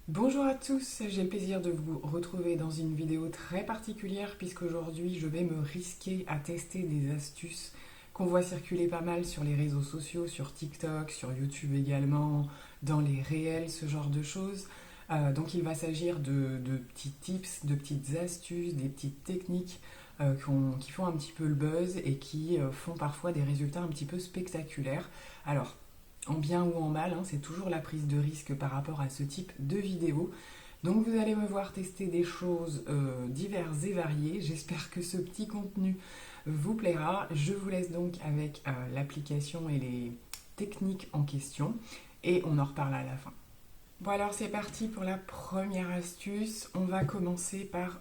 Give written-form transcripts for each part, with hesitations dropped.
Bonjour à tous, j'ai le plaisir de vous retrouver dans une vidéo très particulière puisqu'aujourd'hui je vais me risquer à tester des astuces qu'on voit circuler pas mal sur les réseaux sociaux, sur TikTok, sur YouTube également, dans les réels, ce genre de choses. Donc il va s'agir de petits tips, de petites astuces, des petites techniques qui font un petit peu le buzz et qui font parfois des résultats un petit peu spectaculaires. Alors, en bien ou en mal, hein, c'est toujours la prise de risque par rapport à ce type de vidéo. Donc vous allez me voir tester des choses diverses et variées. J'espère que ce petit contenu vous plaira. Je vous laisse donc avec l'application et les techniques en question et on en reparle à la fin. Bon alors c'est parti pour la première astuce. On va commencer par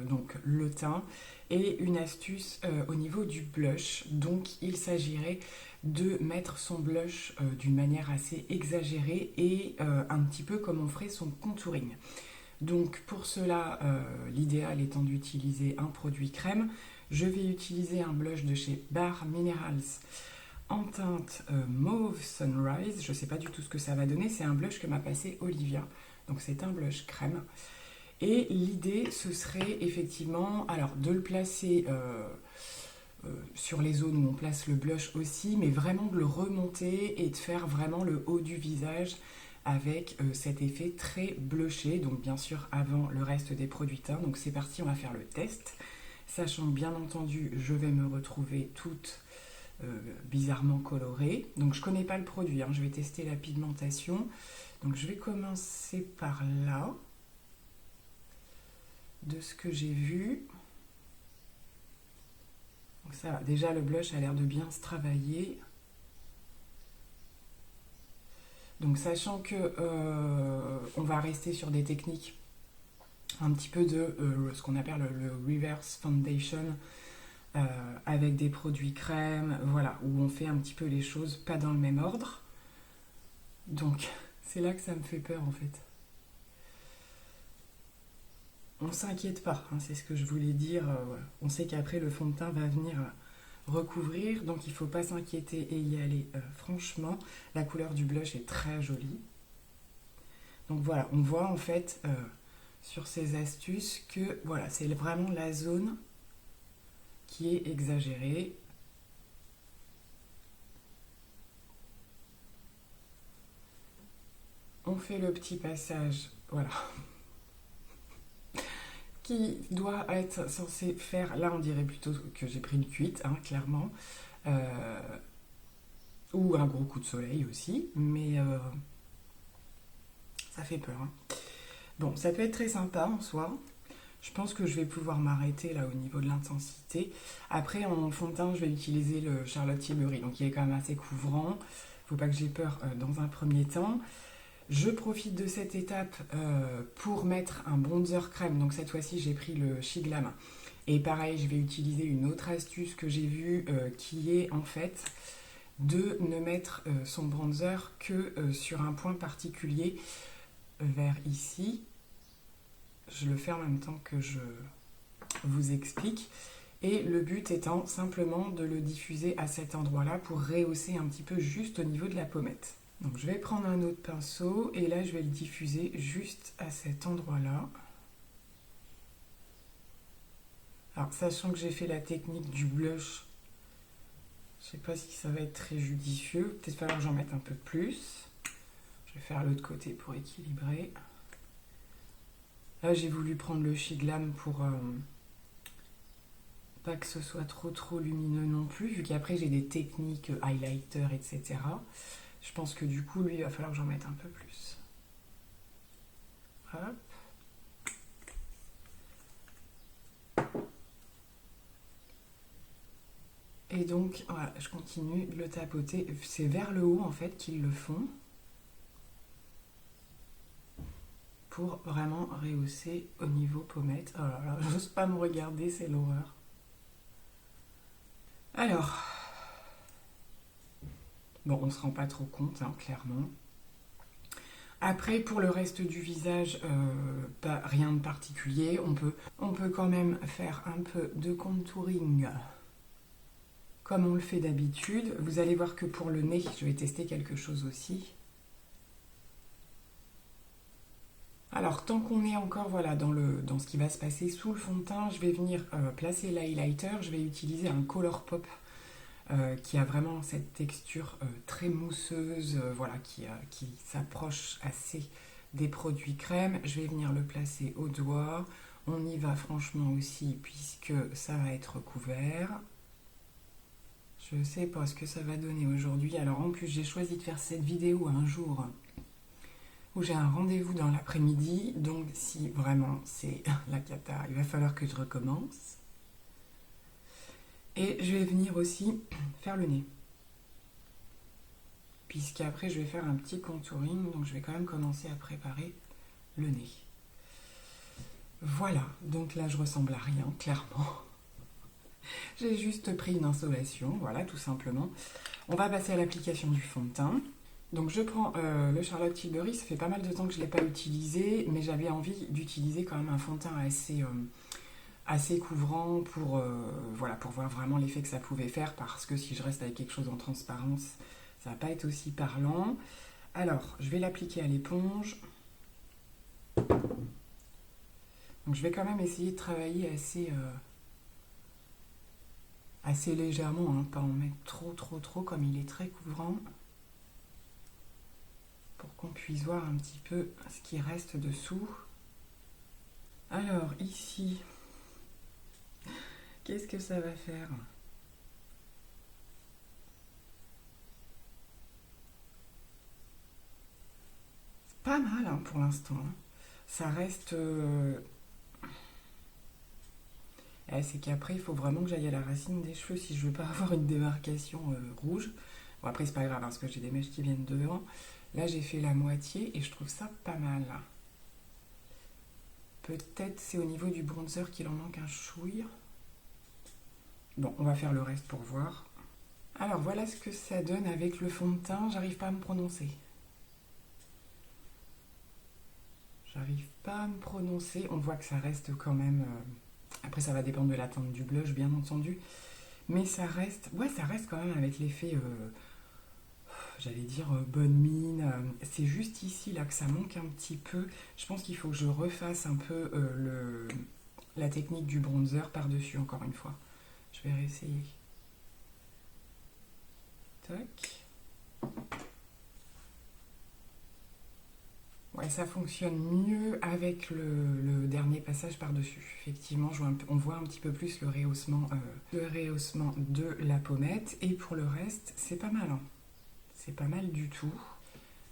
donc le teint et une astuce au niveau du blush. Donc il s'agirait de mettre son blush d'une manière assez exagérée et un petit peu comme on ferait son contouring. Donc pour cela, l'idéal étant d'utiliser un produit crème. Je vais utiliser un blush de chez Bare Minerals en teinte Mauve Sunrise. Je ne sais pas du tout ce que ça va donner. C'est un blush que m'a passé Olivia. Donc c'est un blush crème. Et l'idée, ce serait effectivement alors, de le placer sur les zones où on place le blush aussi, mais vraiment de le remonter et de faire vraiment le haut du visage avec cet effet très blushé. Donc bien sûr avant le reste des produits teints. Donc c'est parti, on va faire le test. Sachant que bien entendu, je vais me retrouver toute bizarrement colorée. Donc je connais pas le produit, hein. Je vais tester la pigmentation. Donc je vais commencer par là, de ce que j'ai vu. Donc ça va, déjà le blush a l'air de bien se travailler. Donc sachant que on va rester sur des techniques un petit peu de ce qu'on appelle le reverse foundation, avec des produits crème, voilà, où on fait un petit peu les choses pas dans le même ordre. Donc c'est là que ça me fait peur en fait. On s'inquiète pas, hein, c'est ce que je voulais dire. Voilà. On sait qu'après le fond de teint va venir recouvrir, donc il ne faut pas s'inquiéter et y aller franchement. La couleur du blush est très jolie. Donc voilà, on voit en fait sur ces astuces que voilà, c'est vraiment la zone qui est exagérée. On fait le petit passage, voilà, qui doit être censé faire, là on dirait plutôt que j'ai pris une cuite, hein, clairement, ou un gros coup de soleil aussi, mais ça fait peur. Hein. Bon, ça peut être très sympa en soi. Je pense que je vais pouvoir m'arrêter là au niveau de l'intensité. Après, en fond de teint, je vais utiliser le Charlotte Tilbury, donc il est quand même assez couvrant. Faut pas que j'ai peur dans un premier temps. Je profite de cette étape pour mettre un bronzer crème. Donc cette fois-ci, j'ai pris le She Glam. Et pareil, je vais utiliser une autre astuce que j'ai vue qui est en fait de ne mettre son bronzer que sur un point particulier vers ici. Je le fais en même temps que je vous explique. Et le but étant simplement de le diffuser à cet endroit-là pour rehausser un petit peu juste au niveau de la pommette. Donc je vais prendre un autre pinceau et là je vais le diffuser juste à cet endroit-là. Alors sachant que j'ai fait la technique du blush, je ne sais pas si ça va être très judicieux. Peut-être falloir que j'en mette un peu plus. Je vais faire l'autre côté pour équilibrer. Là j'ai voulu prendre le She Glam pour pas que ce soit trop lumineux non plus, vu qu'après j'ai des techniques highlighter, etc. Je pense que du coup lui il va falloir que j'en mette un peu plus. Hop. Et donc voilà, je continue de le tapoter. C'est vers le haut en fait qu'ils le font. Pour vraiment rehausser au niveau pommette. Oh là là, j'ose pas me regarder, c'est l'horreur. Alors, bon, on se rend pas trop compte, hein, clairement. Après, pour le reste du visage, pas rien de particulier. On peut quand même faire un peu de contouring comme on le fait d'habitude. Vous allez voir que pour le nez, je vais tester quelque chose aussi. Alors, tant qu'on est encore voilà, dans ce qui va se passer sous le fond de teint, je vais venir placer l'highlighter. Je vais utiliser un Colourpop qui a vraiment cette texture très mousseuse, voilà, qui s'approche assez des produits crème. Je vais venir le placer au doigt. On y va franchement aussi puisque ça va être couvert. Je ne sais pas ce que ça va donner aujourd'hui. Alors en plus, j'ai choisi de faire cette vidéo un jour où j'ai un rendez-vous dans l'après-midi. Donc si vraiment c'est la cata, il va falloir que je recommence. Et je vais venir aussi faire le nez. Puisqu'après, je vais faire un petit contouring. Donc je vais quand même commencer à préparer le nez. Voilà, donc là je ressemble à rien, clairement. J'ai juste pris une insolation, voilà, tout simplement. On va passer à l'application du fond de teint. Donc je prends le Charlotte Tilbury, ça fait pas mal de temps que je ne l'ai pas utilisé, mais j'avais envie d'utiliser quand même un fond de teint assez couvrant pour, voilà, pour voir vraiment l'effet que ça pouvait faire, parce que si je reste avec quelque chose en transparence, ça va pas être aussi parlant. Alors, je vais l'appliquer à l'éponge. Donc je vais quand même essayer de travailler assez légèrement, hein, pas en mettre trop comme il est très couvrant, pour qu'on puisse voir un petit peu ce qui reste dessous. Alors ici, qu'est-ce que ça va faire? C'est pas mal hein, pour l'instant. Hein. Ça reste... c'est qu'après, il faut vraiment que j'aille à la racine des cheveux si je veux pas avoir une démarcation rouge. Bon, après, c'est pas grave, hein, parce que j'ai des mèches qui viennent devant. Là, j'ai fait la moitié et je trouve ça pas mal. Peut-être c'est au niveau du bronzer qu'il en manque un chouïa. Bon, on va faire le reste pour voir. Alors, voilà ce que ça donne avec le fond de teint. J'arrive pas à me prononcer. J'arrive pas à me prononcer. On voit que ça reste quand même... Après, ça va dépendre de la teinte du blush, bien entendu. Mais ça reste... Ouais, ça reste quand même avec l'effet... j'allais dire bonne mine. C'est juste ici, là, que ça manque un petit peu. Je pense qu'il faut que je refasse un peu la technique du bronzer par-dessus, encore une fois. Je vais réessayer. Tac. Ouais, ça fonctionne mieux avec le dernier passage par-dessus. Effectivement, on voit un petit peu plus le rehaussement de la pommette. Et pour le reste, c'est pas mal. Hein. C'est pas mal du tout.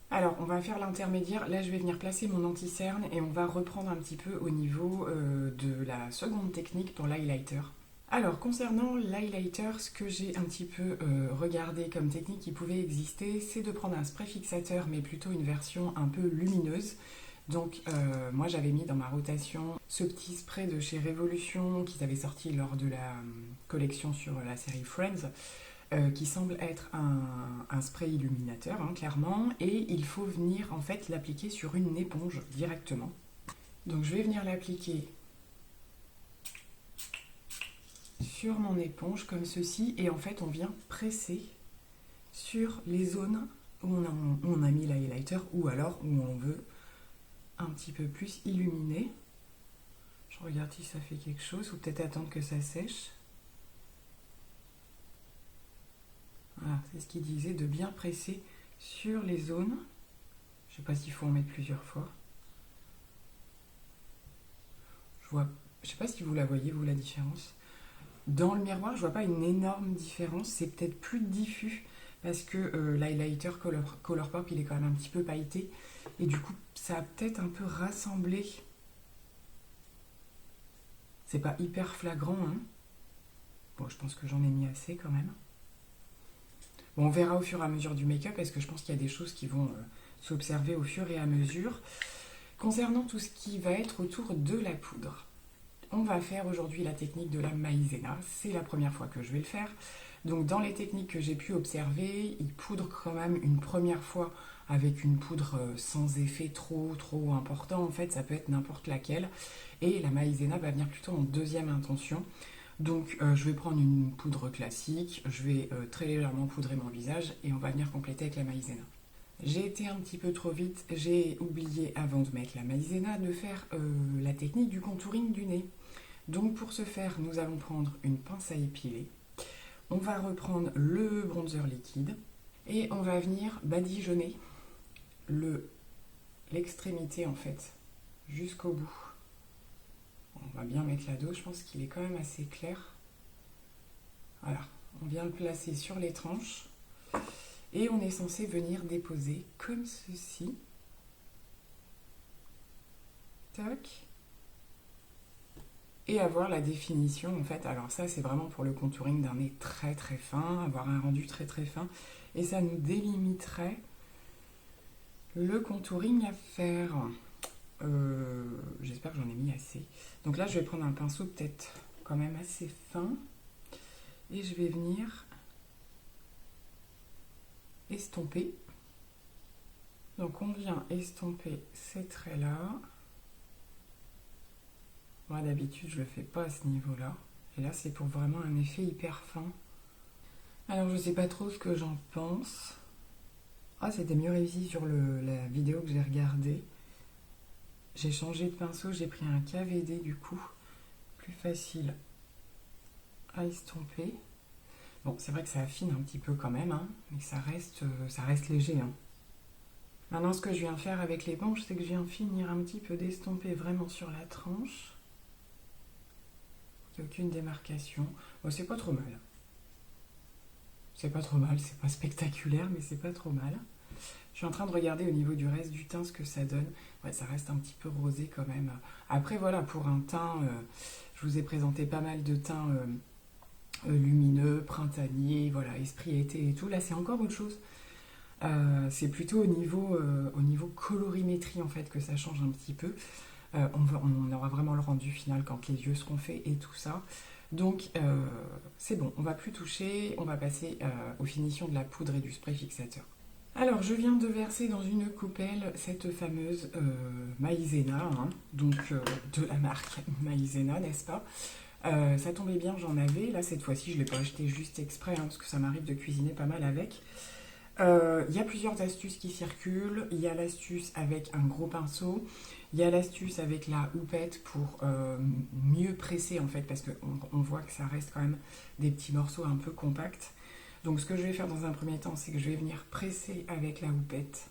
Alors, on va faire l'intermédiaire. Là, je vais venir placer mon anti-cerne et on va reprendre un petit peu au niveau de la seconde technique pour l'highlighter. Alors, concernant l'highlighter, ce que j'ai un petit peu regardé comme technique qui pouvait exister, c'est de prendre un spray fixateur, mais plutôt une version un peu lumineuse. Donc, moi, j'avais mis dans ma rotation ce petit spray de chez Révolution qu'ils avaient sorti lors de la collection sur la série Friends, qui semble être un spray illuminateur, hein, clairement, et il faut venir en fait l'appliquer sur une éponge directement. Donc, je vais venir l'appliquer sur mon éponge comme ceci et en fait on vient presser sur les zones où on a mis l'highlighter ou alors où on veut un petit peu plus illuminer. Je regarde si ça fait quelque chose ou peut-être attendre que ça sèche. Voilà, c'est ce qu'il disait, de bien presser sur les zones. Je sais pas s'il faut en mettre plusieurs fois. Je sais pas si vous la voyez, vous, la différence. Dans le miroir, je vois pas une énorme différence. C'est peut-être plus diffus parce que l'highlighter Colourpop, il est quand même un petit peu pailleté. Et du coup, ça a peut-être un peu rassemblé. C'est pas hyper flagrant, hein. Bon, je pense que j'en ai mis assez quand même. Bon, on verra au fur et à mesure du make-up parce que je pense qu'il y a des choses qui vont s'observer au fur et à mesure. Concernant tout ce qui va être autour de la poudre. On va faire aujourd'hui la technique de la maïzena. C'est la première fois que je vais le faire. Donc dans les techniques que j'ai pu observer, il poudre quand même une première fois avec une poudre sans effet trop important. En fait, ça peut être n'importe laquelle. Et la maïzena va venir plutôt en deuxième intention. Donc je vais prendre une poudre classique, je vais très légèrement poudrer mon visage et on va venir compléter avec la maïzena. J'ai été un petit peu trop vite, j'ai oublié avant de mettre la maïzena de faire la technique du contouring du nez. Donc pour ce faire, nous allons prendre une pince à épiler, on va reprendre le bronzer liquide et on va venir badigeonner l'extrémité en fait, jusqu'au bout. On va bien mettre la dose, je pense qu'il est quand même assez clair. Voilà, on vient le placer sur les tranches et on est censé venir déposer comme ceci. Tac. Et avoir la définition en fait. Alors ça c'est vraiment pour le contouring d'un nez très très fin, avoir un rendu très très fin. Et ça nous délimiterait le contouring à faire. J'espère que j'en ai mis assez. Donc là je vais prendre un pinceau peut-être quand même assez fin. Et je vais venir estomper. Donc on vient estomper ces traits-là. Moi d'habitude je le fais pas à ce niveau-là. Et là c'est pour vraiment un effet hyper fin. Alors je sais pas trop ce que j'en pense. Ah, c'était mieux réussi sur la vidéo que j'ai regardée. J'ai changé de pinceau, j'ai pris un KVD du coup. Plus facile à estomper. Bon, c'est vrai que ça affine un petit peu quand même, hein, mais ça reste léger. Hein. Maintenant, ce que je viens faire avec l'éponge, c'est que je viens finir un petit peu d'estomper vraiment sur la tranche. Il n'y a aucune démarcation. Bon, c'est pas trop mal. C'est pas trop mal, c'est pas spectaculaire, mais c'est pas trop mal. Je suis en train de regarder au niveau du reste du teint ce que ça donne. Ouais, ça reste un petit peu rosé quand même. Après, voilà, pour un teint, je vous ai présenté pas mal de teints lumineux, printaniers, voilà, esprit été et tout. Là, c'est encore autre chose. C'est plutôt au niveau colorimétrie, en fait, que ça change un petit peu. On aura vraiment le rendu final quand les yeux seront faits et tout ça. Donc, c'est bon, on va plus toucher. On va passer aux finitions de la poudre et du spray fixateur. Alors, je viens de verser dans une coupelle cette fameuse maïzena, hein, donc de la marque maïzena, n'est-ce pas? Ça tombait bien, j'en avais. Là, cette fois-ci, je ne l'ai pas acheté juste exprès, hein, parce que ça m'arrive de cuisiner pas mal avec. Il y a plusieurs astuces qui circulent. Il y a l'astuce avec un gros pinceau. Il y a l'astuce avec la houppette pour mieux presser, en fait, parce qu'on voit que ça reste quand même des petits morceaux un peu compacts. Donc ce que je vais faire dans un premier temps, c'est que je vais venir presser avec la houppette.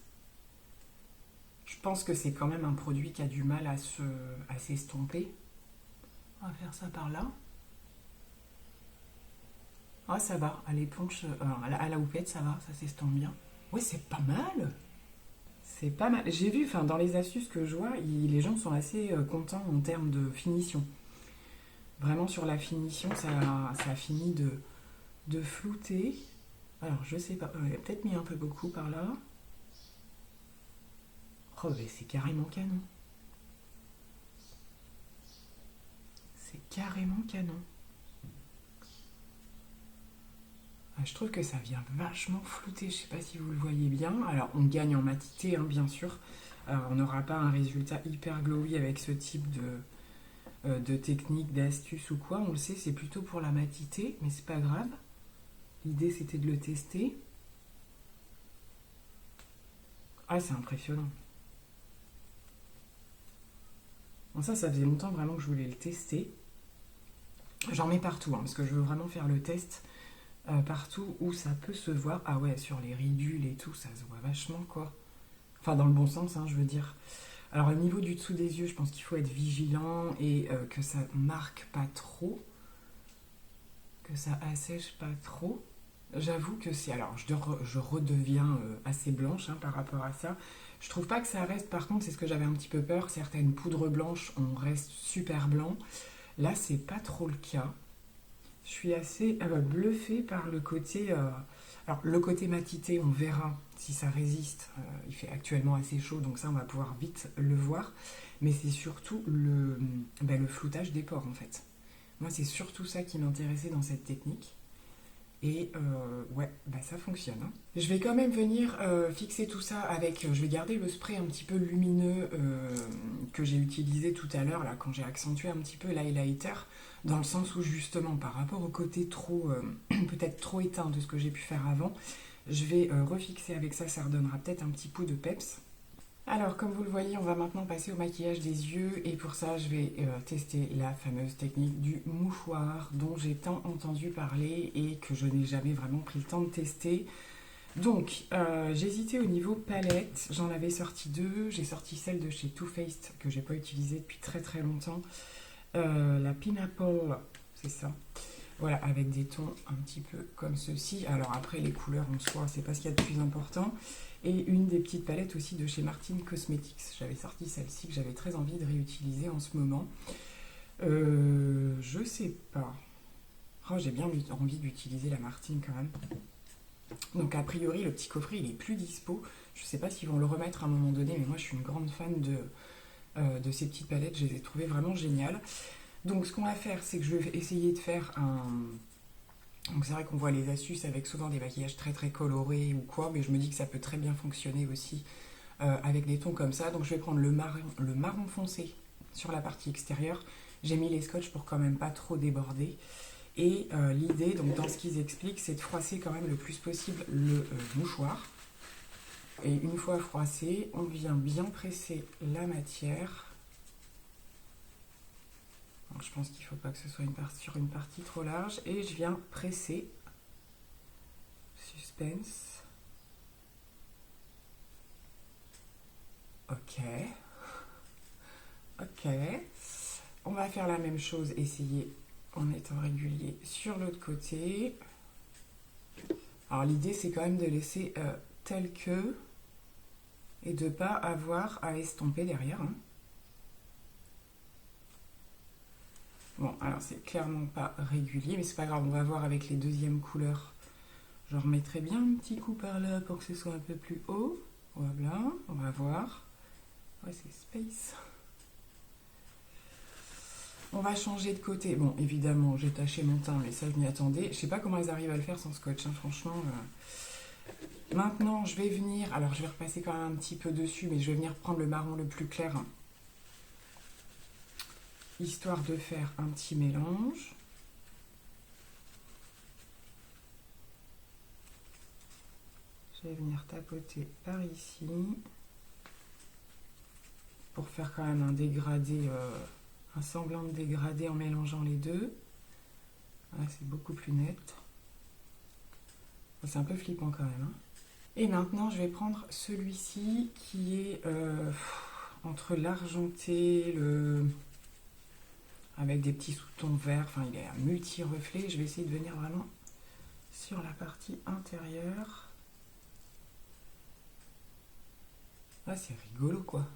Je pense que c'est quand même un produit qui a du mal à s'estomper. On va faire ça par là. Ah, ça va, à l'éponge, à la houppette, ça va, ça s'estompe bien. Oui, c'est pas mal. C'est pas mal. J'ai vu, enfin, dans les astuces que je vois, les gens sont assez contents en termes de finition. Vraiment sur la finition, ça finit de flouter. Alors, je sais pas, j'ai peut-être mis un peu beaucoup par là. Oh, mais c'est carrément canon. C'est carrément canon. Je trouve que ça vient vachement flouter, je sais pas si vous le voyez bien. Alors, on gagne en matité, hein, bien sûr. On n'aura pas un résultat hyper glowy avec ce type de technique, d'astuce ou quoi. On le sait, c'est plutôt pour la matité, mais c'est pas grave. L'idée, c'était de le tester. Ah, c'est impressionnant. Bon, ça faisait longtemps vraiment que je voulais le tester. J'en mets partout, hein, parce que je veux vraiment faire le test partout où ça peut se voir. Ah ouais, sur les ridules et tout, ça se voit vachement, quoi. Enfin, dans le bon sens, hein, je veux dire. Alors, au niveau du dessous des yeux, je pense qu'il faut être vigilant et que ça marque pas trop. Que ça assèche pas trop. J'avoue que c'est... Alors, je redeviens assez blanche, hein, par rapport à ça. Je trouve pas que ça reste... Par contre, c'est ce que j'avais un petit peu peur. Certaines poudres blanches, on reste super blanc. Là, c'est pas trop le cas. Je suis assez bluffée par le côté... Alors, le côté matité, on verra si ça résiste. Il fait actuellement assez chaud, donc ça, on va pouvoir vite le voir. Mais c'est surtout le floutage des pores, en fait. Moi, c'est surtout ça qui m'intéressait dans cette technique. Et ouais, ça fonctionne. Hein. Je vais quand même venir fixer tout ça avec... je vais garder le spray un petit peu lumineux que j'ai utilisé tout à l'heure, là, quand j'ai accentué un petit peu l'highlighter, dans le sens où, justement, par rapport au côté trop... peut-être trop éteint de ce que j'ai pu faire avant, Je vais refixer avec ça, ça redonnera peut-être un petit coup de peps. Alors comme vous le voyez, on va maintenant passer au maquillage des yeux et pour ça je vais tester la fameuse technique du mouchoir dont j'ai tant entendu parler et que je n'ai jamais vraiment pris le temps de tester. Donc j'hésitais au niveau palette, j'en avais sorti deux, j'ai sorti celle de chez Too Faced que j'ai pas utilisée depuis très très longtemps, la Pineapple, c'est ça. Voilà, avec des tons un petit peu comme ceci. Alors après, les couleurs en soi, c'est pas ce qu'il y a de plus important. Et une des petites palettes aussi de chez Martin Cosmetics. J'avais sorti celle-ci que j'avais très envie de réutiliser en ce moment. Je sais pas. Oh, j'ai bien envie d'utiliser la Martin quand même. Donc a priori, le petit coffret, il est plus dispo. Je sais pas s'ils vont le remettre à un moment donné, mais moi je suis une grande fan de ces petites palettes. Je les ai trouvées vraiment géniales. Donc ce qu'on va faire, c'est que je vais essayer de faire un... Donc c'est vrai qu'on voit les astuces avec souvent des maquillages très très colorés ou quoi, mais je me dis que ça peut très bien fonctionner aussi avec des tons comme ça. Donc je vais prendre le marron foncé sur la partie extérieure. J'ai mis les scotch pour quand même pas trop déborder. Et l'idée, donc dans ce qu'ils expliquent, c'est de froisser quand même le plus possible le mouchoir. Et une fois froissé, on vient bien presser la matière. Alors, je pense qu'il ne faut pas que ce soit sur une partie trop large. Et je viens presser. Suspense. Ok. Ok. On va faire la même chose, essayer en étant régulier sur l'autre côté. Alors l'idée c'est quand même de laisser tel que et de ne pas avoir à estomper derrière. Hein. Bon, alors c'est clairement pas régulier, mais c'est pas grave, on va voir avec les deuxièmes couleurs. Je remettrai bien un petit coup par là pour que ce soit un peu plus haut. Voilà, on va voir. Ouais, c'est space. On va changer de côté. Bon, évidemment, j'ai taché mon teint, mais ça, je m'y attendais. Je sais pas comment ils arrivent à le faire sans scotch, hein, franchement. Maintenant, je vais venir... Alors, je vais repasser quand même un petit peu dessus, mais je vais venir prendre le marron le plus clair. Histoire de faire un petit mélange. Je vais venir tapoter par ici. Pour faire quand même un dégradé... un semblant de dégradé en mélangeant les deux. Là, c'est beaucoup plus net. C'est un peu flippant quand même. Hein. Et maintenant, je vais prendre celui-ci qui est entre l'argenté, avec des petits sous-tons verts. Enfin, il est un multi-reflet. Je vais essayer de venir vraiment sur la partie intérieure. Ah, c'est rigolo, quoi.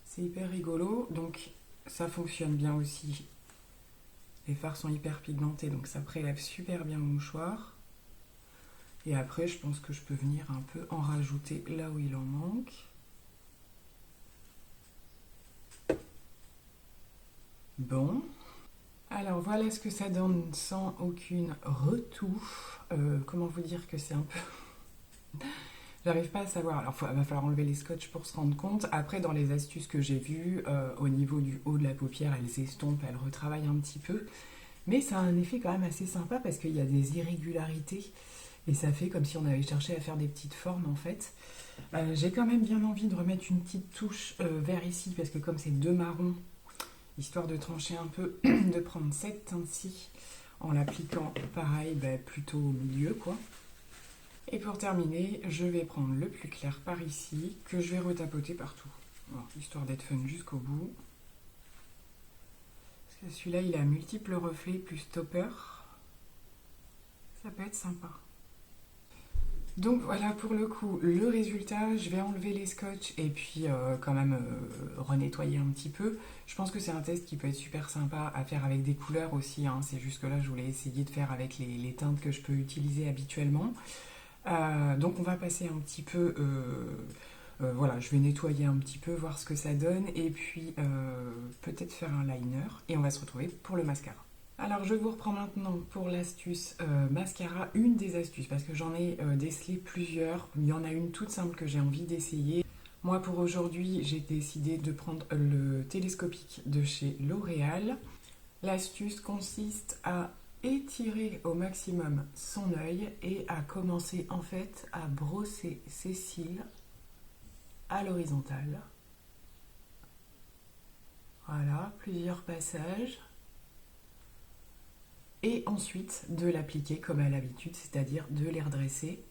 C'est hyper rigolo. Donc, ça fonctionne bien aussi. Les fards sont hyper pigmentés, donc ça prélève super bien au mouchoir. Et après, je pense que je peux venir un peu en rajouter là où il en manque. Bon. Alors, voilà ce que ça donne sans aucune retouche. Comment vous dire que c'est un peu... J'arrive pas à savoir. Alors, il va falloir enlever les scotch pour se rendre compte. Après, dans les astuces que j'ai vues, au niveau du haut de la paupière, elles s'estompent, elles retravaillent un petit peu. Mais ça a un effet quand même assez sympa parce qu'il y a des irrégularités. Et ça fait comme si on avait cherché à faire des petites formes en fait. J'ai quand même bien envie de remettre une petite touche vert ici parce que comme c'est deux marrons, histoire de trancher un peu, de prendre cette teinte-ci en l'appliquant pareil plutôt au milieu quoi. Et pour terminer, je vais prendre le plus clair par ici que je vais retapoter partout. Alors, histoire d'être fun jusqu'au bout. Parce que celui-là il a multiples reflets plus stopper. Ça peut être sympa. Donc voilà pour le coup le résultat, je vais enlever les scotch et puis quand même renettoyer un petit peu. Je pense que c'est un test qui peut être super sympa à faire avec des couleurs aussi, hein. C'est juste que là je voulais essayer de faire avec les teintes que je peux utiliser habituellement. Donc on va passer un petit peu, voilà, je vais nettoyer un petit peu, voir ce que ça donne et puis peut-être faire un liner et on va se retrouver pour le mascara. Alors je vous reprends maintenant pour l'astuce mascara, une des astuces, parce que j'en ai décelé plusieurs. Il y en a une toute simple que j'ai envie d'essayer. Moi pour aujourd'hui, j'ai décidé de prendre le télescopique de chez L'Oréal. L'astuce consiste à étirer au maximum son œil et à commencer en fait à brosser ses cils à l'horizontale. Voilà, plusieurs passages. Et ensuite de l'appliquer comme à l'habitude, c'est-à-dire de les redresser.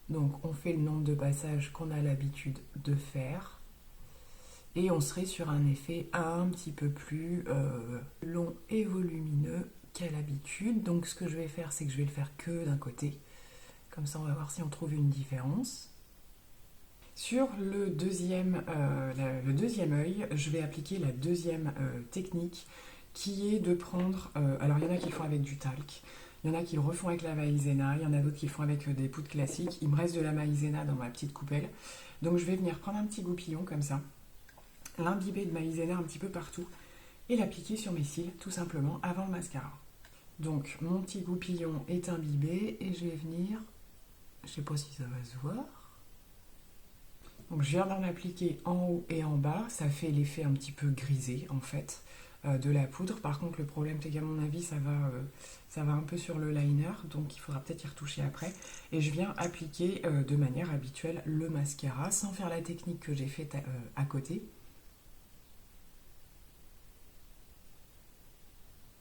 Donc on fait le nombre de passages qu'on a l'habitude de faire. Et on serait sur un effet un petit peu plus long et volumineux qu'à l'habitude. Donc ce que je vais faire, c'est que je vais le faire que d'un côté. Comme ça, on va voir si on trouve une différence. Sur le deuxième œil, je vais appliquer la deuxième technique qui est de prendre... alors, il y en a qui le font avec du talc, il y en a qui le refont avec la maïzena, il y en a d'autres qui le font avec des poudres classiques. Il me reste de la maïzena dans ma petite coupelle. Donc, je vais venir prendre un petit goupillon comme ça, l'imbiber de maïzena un petit peu partout et l'appliquer sur mes cils, tout simplement, avant le mascara. Donc, mon petit goupillon est imbibé et je vais venir... Je sais pas si ça va se voir. Donc je viens d'en appliquer en haut et en bas, ça fait l'effet un petit peu grisé en fait de la poudre. Par contre le problème c'est qu'à mon avis ça va un peu sur le liner, donc il faudra peut-être y retoucher après. Et je viens appliquer de manière habituelle le mascara sans faire la technique que j'ai faite à côté.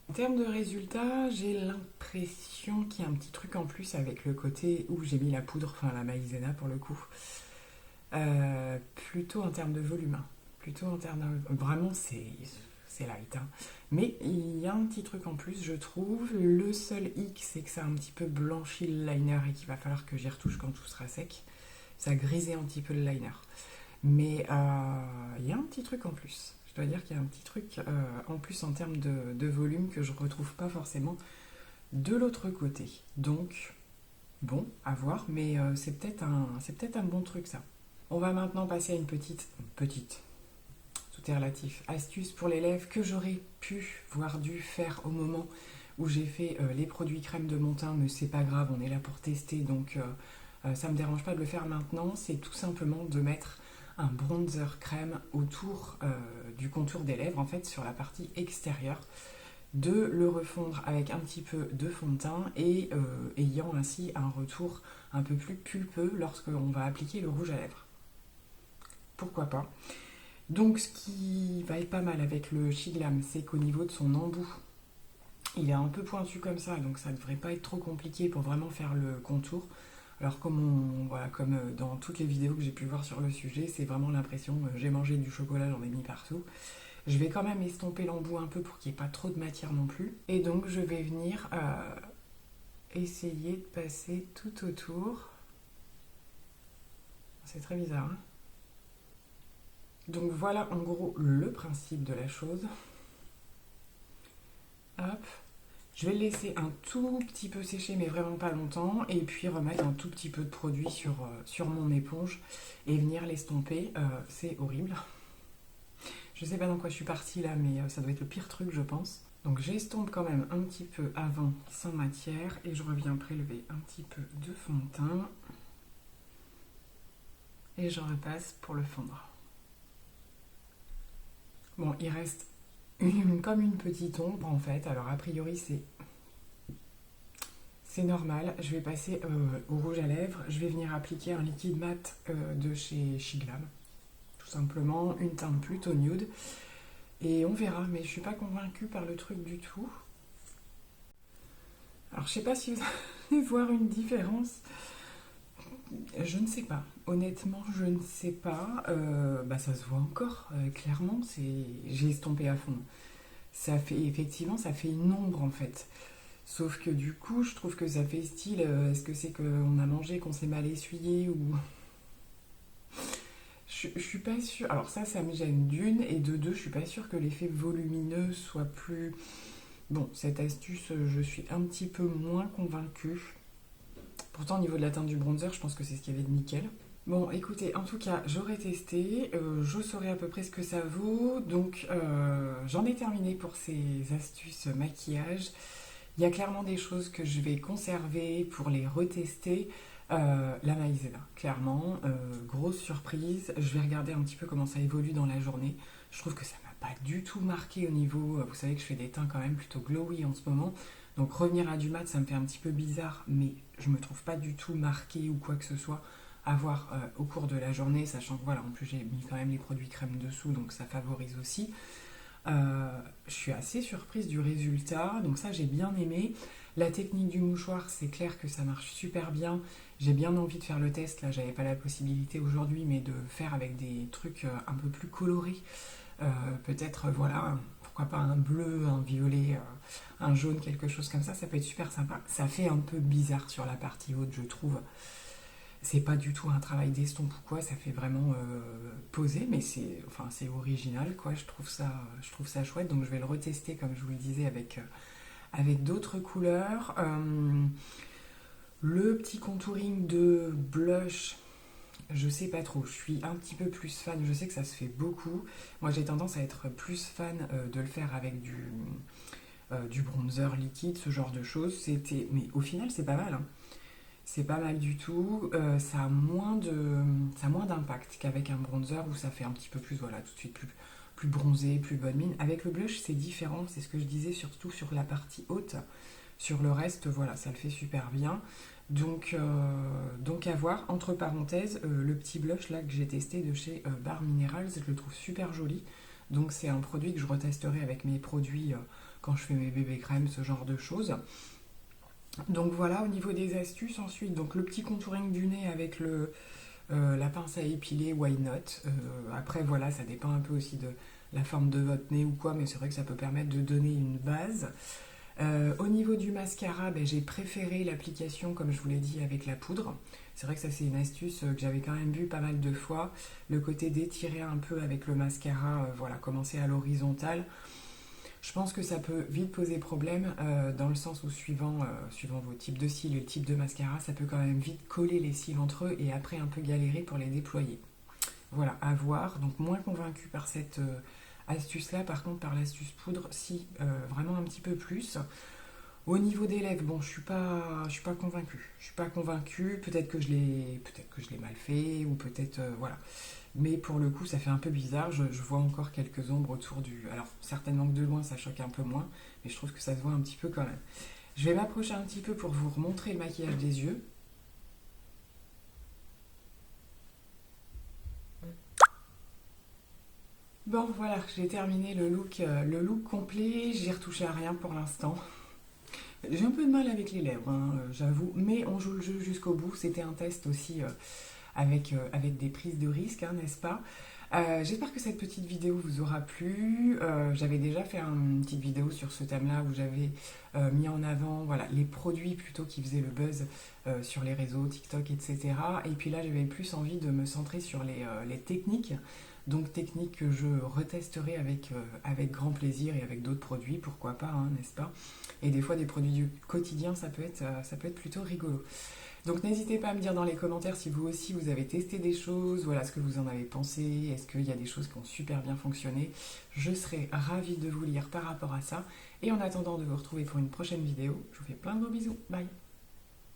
En termes de résultats, j'ai l'impression qu'il y a un petit truc en plus avec le côté où j'ai mis la poudre, enfin la maïzena pour le coup. Plutôt en termes de volume, plutôt en termes de... Vraiment c'est light, hein. Mais il y a un petit truc en plus, je trouve. Le seul hic, c'est que ça a un petit peu blanchi le liner et qu'il va falloir que j'y retouche quand tout sera sec. Ça a grisé un petit peu le liner, mais il y a un petit truc en plus. Je dois dire qu'il y a un petit truc en plus en termes de volume que je retrouve pas forcément de l'autre côté. Donc bon, à voir, mais c'est peut-être un bon truc ça. On va maintenant passer à une petite, tout est relatif, astuce pour les lèvres que j'aurais pu, voire dû faire au moment où j'ai fait les produits crème de mon teint, mais c'est pas grave, on est là pour tester, donc ça me dérange pas de le faire maintenant. C'est tout simplement de mettre un bronzer crème autour du contour des lèvres, en fait sur la partie extérieure, de le refondre avec un petit peu de fond de teint et ayant ainsi un retour un peu plus pulpeux lorsqu'on va appliquer le rouge à lèvres. Pourquoi pas. Donc ce qui va être pas mal avec le Shiglam, c'est qu'au niveau de son embout, il est un peu pointu comme ça, donc ça ne devrait pas être trop compliqué pour vraiment faire le contour. Alors comme dans toutes les vidéos que j'ai pu voir sur le sujet, c'est vraiment l'impression, j'ai mangé du chocolat, j'en ai mis partout. Je vais quand même estomper l'embout un peu pour qu'il n'y ait pas trop de matière non plus. Et donc je vais venir essayer de passer tout autour. C'est très bizarre, hein. Donc voilà en gros le principe de la chose. Hop. Je vais le laisser un tout petit peu sécher, mais vraiment pas longtemps. Et puis remettre un tout petit peu de produit sur mon éponge et venir l'estomper. C'est horrible. Je sais pas dans quoi je suis partie là, mais ça doit être le pire truc je pense. Donc j'estompe quand même un petit peu avant sans matière. Et je reviens prélever un petit peu de fond de teint. Et je repasse pour le fondre. Bon, il reste comme une petite ombre en fait. Alors a priori c'est normal. Je vais passer au rouge à lèvres. Je vais venir appliquer un liquide mat de chez Shiglam. Tout simplement, une teinte plutôt nude. Et on verra, mais je suis pas convaincue par le truc du tout. Alors je sais pas si vous allez voir une différence. Je ne sais pas. Honnêtement, je ne sais pas. Ça se voit encore, clairement. J'ai estompé à fond. Ça fait une ombre en fait. Sauf que du coup, je trouve que ça fait style. Est-ce que c'est qu'on a mangé, qu'on s'est mal essuyé ou... Je suis pas sûre. Alors ça me gêne d'une. Et de deux, je suis pas sûre que l'effet volumineux soit plus... Bon, cette astuce, je suis un petit peu moins convaincue. Pourtant, au niveau de la teinte du bronzer, je pense que c'est ce qu'il y avait de nickel. Bon, écoutez, en tout cas, j'aurais testé. Je saurai à peu près ce que ça vaut. Donc, j'en ai terminé pour ces astuces maquillage. Il y a clairement des choses que je vais conserver pour les retester. La maïzena, clairement, grosse surprise. Je vais regarder un petit peu comment ça évolue dans la journée. Je trouve que ça m'a pas du tout marqué au niveau, vous savez que je fais des teints quand même plutôt glowy en ce moment, donc revenir à du mat ça me fait un petit peu bizarre, mais je me trouve pas du tout marqué ou quoi que ce soit à voir au cours de la journée, sachant que voilà, en plus j'ai mis quand même les produits crème dessous, donc ça favorise aussi. Je suis assez surprise du résultat, donc ça j'ai bien aimé. La technique du mouchoir, c'est clair que ça marche super bien. J'ai bien envie de faire le test, là j'avais pas la possibilité aujourd'hui, mais de faire avec des trucs un peu plus colorés. Peut-être, voilà, pourquoi pas un bleu, un violet, un jaune, quelque chose comme ça peut être super sympa. Ça fait un peu bizarre sur la partie haute, je trouve. C'est pas du tout un travail d'estompe ou quoi, ça fait vraiment posé, mais c'est original, quoi. Je trouve ça chouette, donc je vais le retester, comme je vous le disais, avec d'autres couleurs. Le petit contouring de blush, je sais pas trop, je suis un petit peu plus fan, je sais que ça se fait beaucoup. Moi j'ai tendance à être plus fan de le faire avec du bronzer liquide, ce genre de choses. Mais au final c'est pas mal, hein. C'est pas mal du tout. Ça a moins d'impact qu'avec un bronzer où ça fait un petit peu plus, voilà, tout de suite plus bronzé, plus bonne mine. Avec le blush, c'est différent. C'est ce que je disais, surtout sur la partie haute. Sur le reste, voilà, ça le fait super bien. Donc à voir. Entre parenthèses, le petit blush là que j'ai testé de chez Bar Minerals, je le trouve super joli. Donc c'est un produit que je retesterai avec mes produits quand je fais mes bébés crèmes, ce genre de choses. Donc voilà, au niveau des astuces, ensuite, donc le petit contouring du nez avec la pince à épiler, why not. Après, voilà, ça dépend un peu aussi de la forme de votre nez ou quoi, mais c'est vrai que ça peut permettre de donner une base. Au niveau du mascara, ben, j'ai préféré l'application, comme je vous l'ai dit, avec la poudre. C'est vrai que ça, c'est une astuce que j'avais quand même vue pas mal de fois. Le côté d'étirer un peu avec le mascara, voilà, commencer à l'horizontale. Je pense que ça peut vite poser problème dans le sens où suivant vos types de cils et le type de mascara, ça peut quand même vite coller les cils entre eux et après un peu galérer pour les déployer. Voilà, à voir. Donc moins convaincue par cette astuce-là, par contre par l'astuce poudre, si, vraiment un petit peu plus. Au niveau des lèvres, bon, je suis pas convaincue. Je suis pas convaincue. Peut-être que je l'ai mal fait ou peut-être, voilà. Mais pour le coup, ça fait un peu bizarre. Je vois encore quelques ombres autour du. Alors, certainement que de loin, ça choque un peu moins, mais je trouve que ça se voit un petit peu quand même. Je vais m'approcher un petit peu pour vous remontrer le maquillage des yeux. Bon, voilà, j'ai terminé le look complet. J'ai retouché à rien pour l'instant. J'ai un peu de mal avec les lèvres, hein, j'avoue, mais on joue le jeu jusqu'au bout. C'était un test aussi avec des prises de risque, hein, n'est-ce pas? J'espère que cette petite vidéo vous aura plu. J'avais déjà fait une petite vidéo sur ce thème-là où j'avais mis en avant, voilà, les produits plutôt qui faisaient le buzz sur les réseaux, TikTok, etc. Et puis là, j'avais plus envie de me centrer sur les techniques. Donc techniques que je retesterai avec grand plaisir et avec d'autres produits, pourquoi pas, hein, n'est-ce pas? Et des fois, des produits du quotidien, ça peut être plutôt rigolo. Donc n'hésitez pas à me dire dans les commentaires si vous aussi vous avez testé des choses, voilà ce que vous en avez pensé, est-ce qu'il y a des choses qui ont super bien fonctionné. Je serai ravie de vous lire par rapport à ça. Et en attendant de vous retrouver pour une prochaine vidéo, je vous fais plein de gros bisous. Bye!